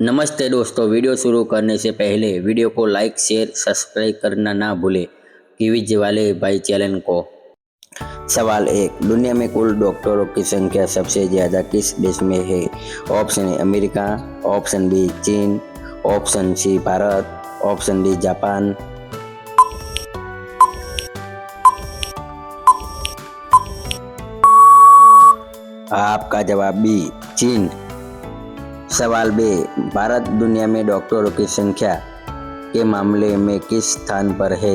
नमस्ते दोस्तों, वीडियो शुरू करने से पहले वीडियो को लाइक शेयर सब्सक्राइब करना ना भूलें क्विज वाले भाई चैनल को। सवाल 1, दुनिया में कुल डॉक्टरों की संख्या सबसे ज़्यादा किस देश में है? Option A America, option B चीन, option C Bharat, option D Japan. आपका जवाब बी चीन। सवाल बी, भारत दुनिया में डॉक्टरों की संख्या के मामले में किस स्थान पर है?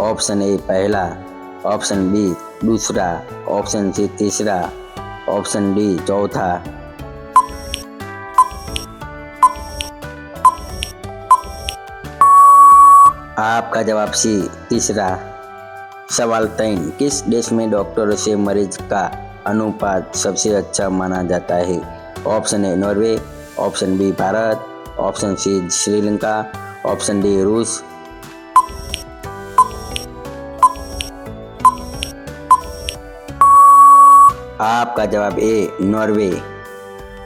ऑप्शन ए पहला, ऑप्शन बी दूसरा, ऑप्शन सी तीसरा, ऑप्शन डी चौथा। आपका जवाब सी तीसरा। सवाल 3, किस देश में डॉक्टरों से मरीज का अनुपात सबसे अच्छा माना जाता है? Option A Norway, option B Bharat, option C Sri Lanka, option D रूस। आपका जवाब ए नॉर्वे।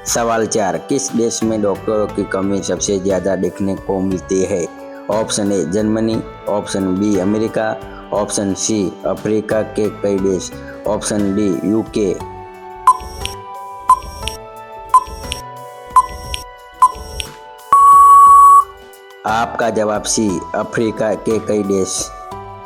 सवाल 4, किस देश में डॉक्टरों की कमी सबसे ज़्यादा देखने को मिलती है? Option A Germany, option B America, option C Africa के कई देश, ऑप्शन डी यूके। आपका जवाब सी अफ्रीका के कई देश।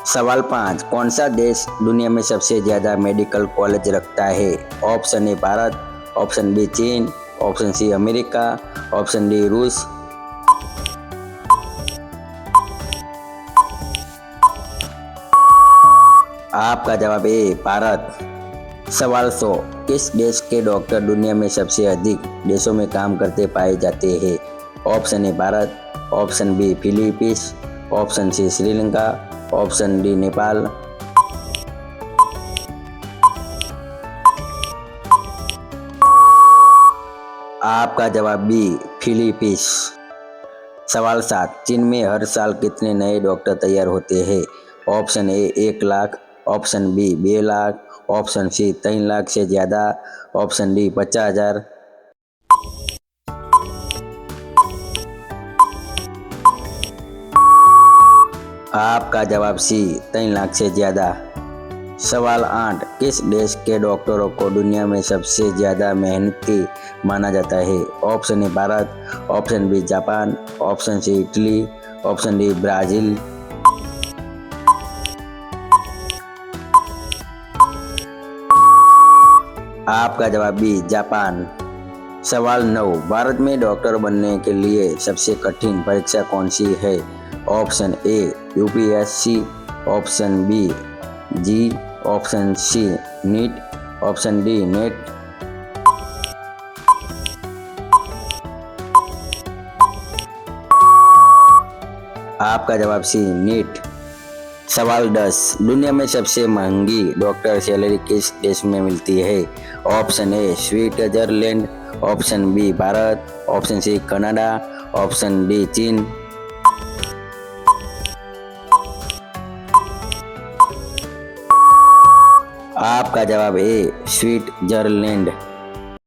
सवाल 5, कौन सा देश दुनिया में सबसे ज़्यादा मेडिकल कॉलेज रखता है? Option A Bharat, option B चीन, option C America, option D रूस। आपका जवाब ए भारत। सवाल 100, किस देश के डॉक्टर दुनिया में सबसे अधिक देशों में काम करते पाए जाते हैं? Option A Bharat, option B Philippines, option C Sri Lanka, option D Nepal. आपका जवाब बी फिलीपींस। सवाल 7, चीन में हर साल कितने नए डॉक्टर तैयार होते हैं? Option A 1 lakh, option B 2 lakh, option C 3 lakh से ज़्यादा, ऑप्शन डी 50,000। आपका जवाब सी 3 लाख से ज़्यादा। सवाल 8, किस देश के डॉक्टरों को दुनिया में सबसे ज़्यादा मेहनती माना जाता है? Option A Bharat, option B Japan, option C Italy, option D Brazil. आपका जवाब बी जापान। सवाल 9, भारत में डॉक्टर बनने के लिए सबसे कठिन परीक्षा कौन सी है? Option A UPSC, option B JEE, option C NEET, option D NET. आपका जवाब सी नीट। सवाल 10, दुनिया में सबसे महंगी डॉक्टर सैलरी किस देश में मिलती है? Option A Switzerland, option B Bharat, option C Canada, option D चीन। आपका जवाब ए स्विट्जरलैंड।